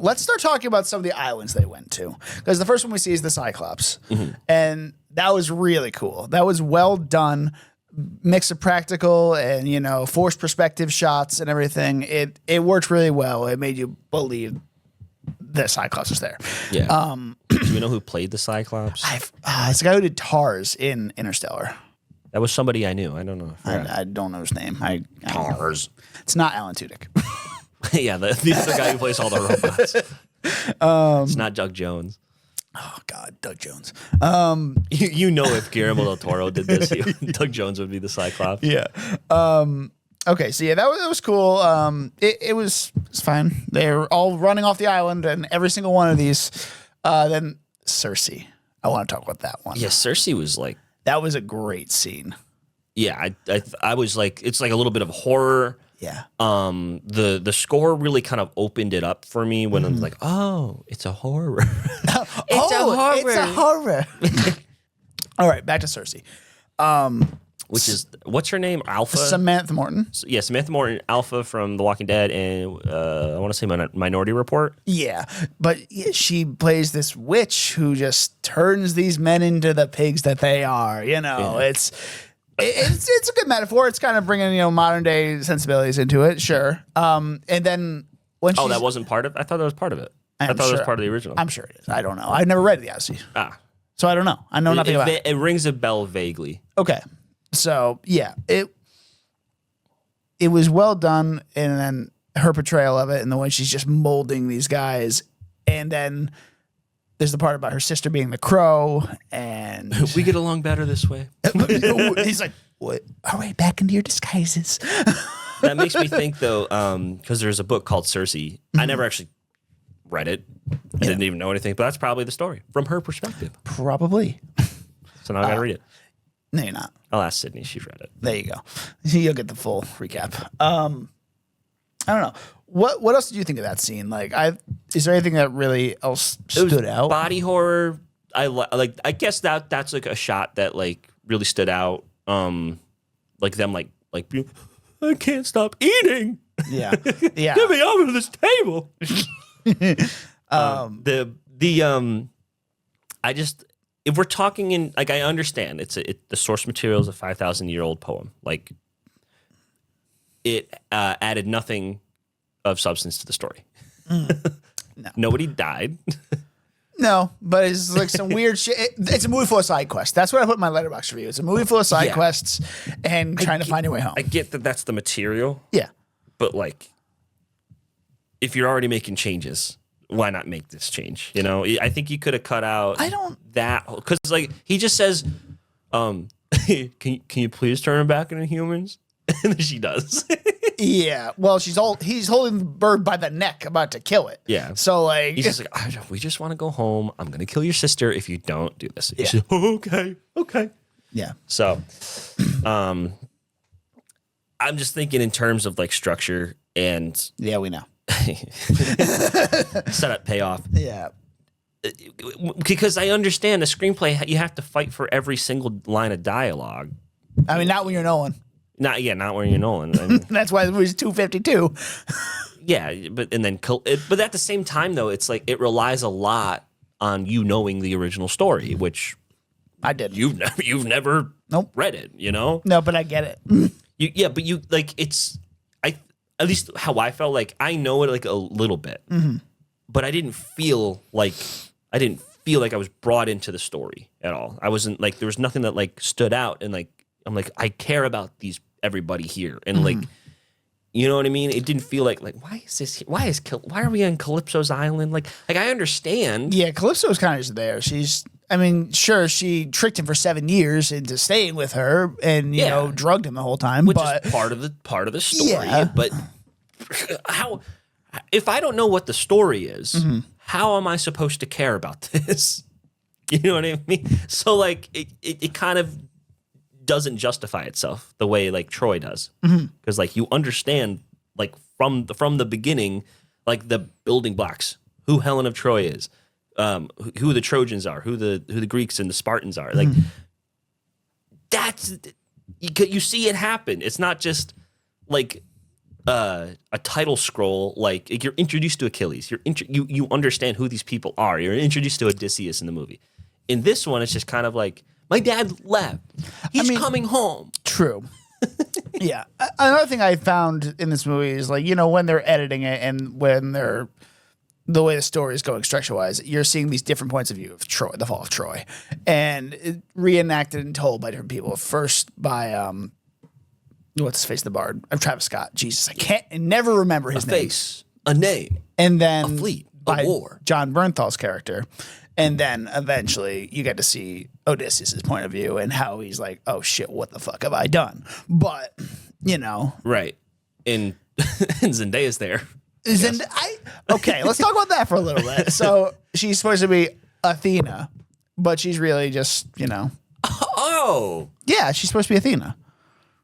let's start talking about some of the islands they went to. Because the first one we see is the Cyclops. And that was really cool. That was well done. Mix of practical and, you know, forced perspective shots and everything. It worked really well. It made you believe the Cyclops was there. Yeah. Do you know who played the Cyclops? It's the guy who did Tars in Interstellar. That was somebody I knew. I don't know. I don't know his name. Tars. It's not Alan Tudyk. Yeah, the other guy who plays all the robots. It's not Doug Jones. Oh, God, Doug Jones. You know if Guillermo del Toro did this, Doug Jones would be the Cyclops. Yeah. Okay, so yeah, that was cool. It was fine. They were all running off the island, and every single one of these. Then Circe. I want to talk about that one. Yeah, Circe was like... That was a great scene. Yeah, I was like... It's like a little bit of horror. Yeah. The score really kind of opened it up for me when I was like, oh, it's a horror. It's a horror. All right, back to Circe. Which is, what's her name? Alpha? Samantha Morton. Yeah, Samantha Morton, Alpha from The Walking Dead, and I want to say Minority Report. Yeah, but she plays this witch who just turns these men into the pigs that they are. You know, it's a good metaphor. It's kind of bringing, you know, modern day sensibilities into it. Sure. And then when that wasn't part of. I thought that was part of it. I thought it was part of the original. I'm sure it is. I don't know. I've never read the Odyssey. So I don't know. I know nothing about it. It rings a bell vaguely. Okay. So yeah, it was well done, and then her portrayal of it, and the way she's just molding these guys, and then there's the part about her sister being the crow, and we get along better this way. He's like, "What? All right, back into your disguises." That makes me think though, because there's a book called Circe. I never actually read it. I didn't even know anything, but that's probably the story from her perspective. Probably. So now I gotta read it. No, you're not. I'll ask Sydney. She's read it. There you go. You'll get the full recap. I don't know. What else did you think of that scene? Like, is there anything that really else stood out? Body horror. I guess that's like a shot that like really stood out. Like them like I can't stop eating. Yeah. Yeah. Get me over to this table. I just. If we're talking in, like, I understand the source material is a 5,000-year-old poem. Like, it added nothing of substance to the story. No. Nobody died. No, but it's like some weird shit. It's a movie full of side quests. That's what I put in my letterbox review. It's a movie full of side quests and trying to find your way home. I get that that's the material. Yeah. But, like, if you're already making changes, why not make this change? You know, I think you could have cut out that, because like he just says, can you please turn him back into humans? And then she does. Yeah. Well, he's holding the bird by the neck, about to kill it. Yeah. So like he's just like, we just want to go home. I'm gonna kill your sister if you don't do this. Yeah. Says, okay. Yeah. So, I'm just thinking in terms of like structure and yeah, we know. Set up, payoff. Yeah. Because I understand the screenplay, you have to fight for every single line of dialogue. I mean, not when you're Nolan. Not when you're Nolan. I mean, that's why the movie's 252. Yeah, but at the same time though, it's like it relies a lot on you knowing the original story, which I didn't. You've never read it, you know? No, but I get it. But you like it's at least how I felt, like I know it like a little bit, but I didn't feel like I was brought into the story at all. I wasn't like, there was nothing that like stood out, and like I'm like, I care about everybody here, and like, you know what I mean? It didn't feel like why is this? Why are we on Calypso's island? Like I understand. Yeah, Calypso's kind of just there. Sure, she tricked him for 7 years into staying with her, and you know, drugged him the whole time. Which is part of the story. Yeah. But how? If I don't know what the story is, how am I supposed to care about this? You know what I mean? So like, it kind of doesn't justify itself the way like Troy does, because like you understand like from the beginning, like the building blocks, who Helen of Troy is. Who the Trojans are, who the Greeks and the Spartans are. Like that's you see it happen. It's not just like a title scroll, like you're introduced to Achilles. You understand who these people are. You're introduced to Odysseus in the movie. In this one, it's just kind of like, my dad left. He's coming home. True. Yeah. Another thing I found in this movie is like, when they're editing it and when they're the way the story is going structure-wise, you're seeing these different points of view of Troy, the fall of Troy, and it reenacted and told by different people. First by what's his face, the bard, Travis Scott. Jesus, I never remember his name. A name, and then a fleet, by a war. John Bernthal's character, and then eventually you get to see Odysseus' point of view and how he's like, "Oh shit, what the fuck have I done?" But right, and Zendaya's there. Okay, let's talk about that for a little bit. So she's supposed to be Athena, but she's really just, Oh, yeah, she's supposed to be Athena.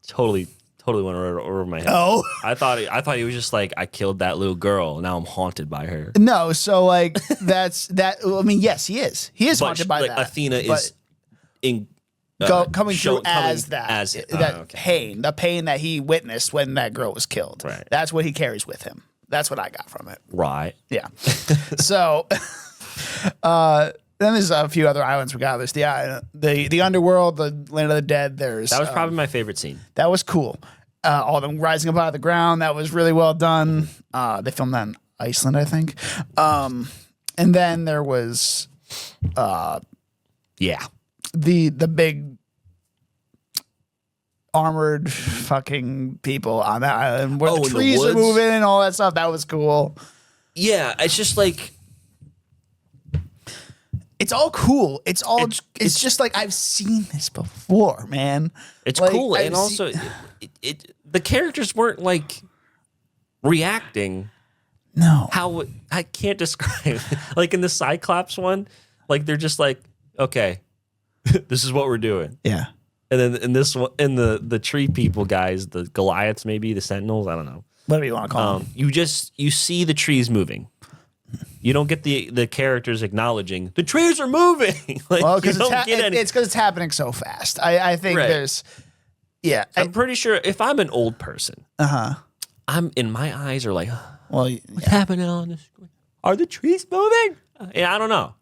Totally went over my head. Oh, I thought he was just like, I killed that little girl. Now I'm haunted by her. No, so like that's that. I mean, yes, he is. He is haunted by that. Athena is in coming through as that pain, the pain that he witnessed when that girl was killed. Right. That's what he carries with him. That's what I got from it. Right. Yeah. So, then there's a few other islands we got. There's the Underworld, the Land of the Dead. That was probably my favorite scene. That was cool. All them rising up out of the ground. That was really well done. They filmed that in Iceland, I think. And then there was, the big armored fucking people on that island where the trees are moving and all that stuff. That was cool. Yeah, it's just like, it's all cool. It's just like, I've seen this before, man. It's like, cool, and also the characters weren't like reacting. No, how I can't describe. Like in the Cyclops one, like they're just like, okay, this is what we're doing. Yeah. And then in this one, in the tree people guys, the Goliaths, maybe the Sentinels, I don't know, whatever you want to call them. You see the trees moving. You don't get the characters acknowledging the trees are moving. Like, well, because it's because it's happening so fast. I think there's, yeah. I'm pretty sure if I'm an old person, I'm in my eyes are like, well, what's happening on the screen? Are the trees moving? Yeah, I don't know.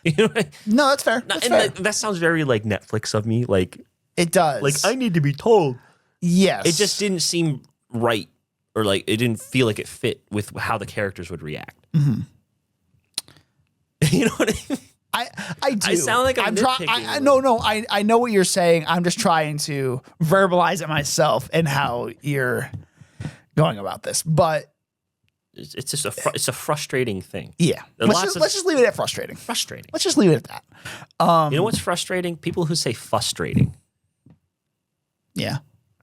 You know what No, that's fair. That's fair. That sounds very like Netflix of me. Like it does. Like I need to be told. Yes. It just didn't seem right, or like it didn't feel like it fit with how the characters would react. Mm-hmm. You know what I mean? I do. I sound like I'm trying. No. I know what you're saying. I'm just trying to verbalize it myself and how you're going about this, but. It's just it's a frustrating thing. Yeah. Let's just leave it at frustrating. Frustrating. Let's just leave it at that. You know what's frustrating? People who say frustrating. Yeah.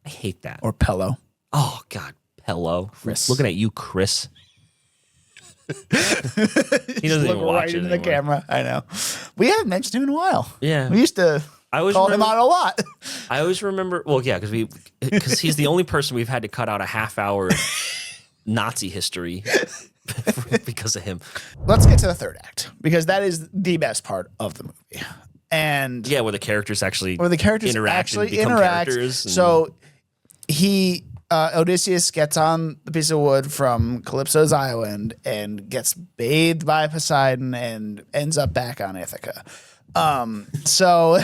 I hate that. Or pillow. Oh, God. Pillow. Chris. Looking at you, Chris. He doesn't even watch it into anymore. The camera. I know. We haven't mentioned him in a while. Yeah. We used to call him out a lot. I always remember, well, yeah, because he's the only person we've had to cut out a half-hour Nazi history because of him. Let's get to the third act, because that is the best part of the movie. And yeah, where the characters actually interact. So Odysseus gets on the piece of wood from Calypso's island and gets bathed by Poseidon and ends up back on Ithaca. So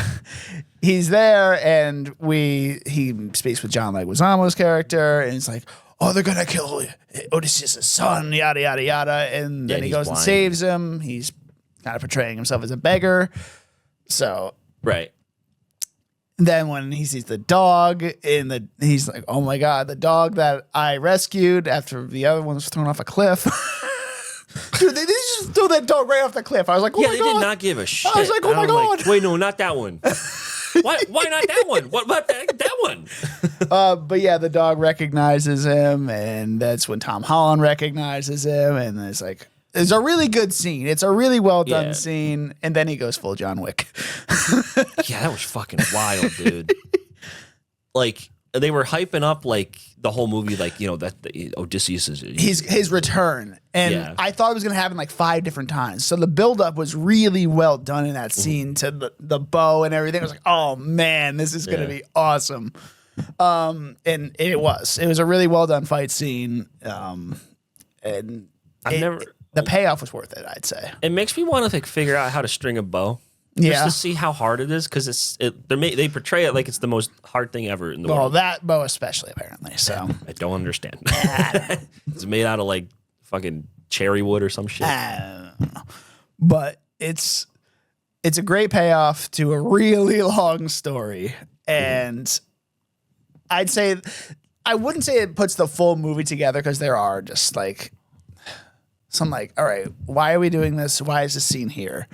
he's there, and he speaks with John Leguizamo's character, and he's like, oh, they're gonna kill Odysseus' son, yada yada yada, and then he goes and saves him. He's kind of portraying himself as a beggar. So right. Then when he sees the dog he's like, oh my God, the dog that I rescued after the other one was thrown off a cliff. Dude, they just threw that dog right off the cliff. I was like, oh my God. Yeah, they did not give a shit. I was like, oh my God. Like, wait, no, not that one. Why not that one? What about that one? But yeah, the dog recognizes him, and that's when Tom Holland recognizes him, and it's a really good scene. It's a really well done scene, and then he goes full John Wick. Yeah, that was fucking wild, dude. Like they were hyping up like the whole movie, like, you know, that Odysseus is his return, and I thought it was gonna happen like 5 different times. So the buildup was really well done in that scene to the bow and everything. I was like, oh man, this is gonna be awesome. And it was a really well done fight scene. And the payoff was worth it, I'd say. It makes me want to like figure out how to string a bow. Just to see how hard it is, because they portray it like it's the most hard thing ever in the world. Well, that bow especially, apparently. So I don't understand. It's made out of like fucking cherry wood or some shit. I don't know. But it's a great payoff to a really long story, and I'd say I wouldn't say it puts the full movie together, because there are just like some like, all right, why are we doing this? Why is this scene here?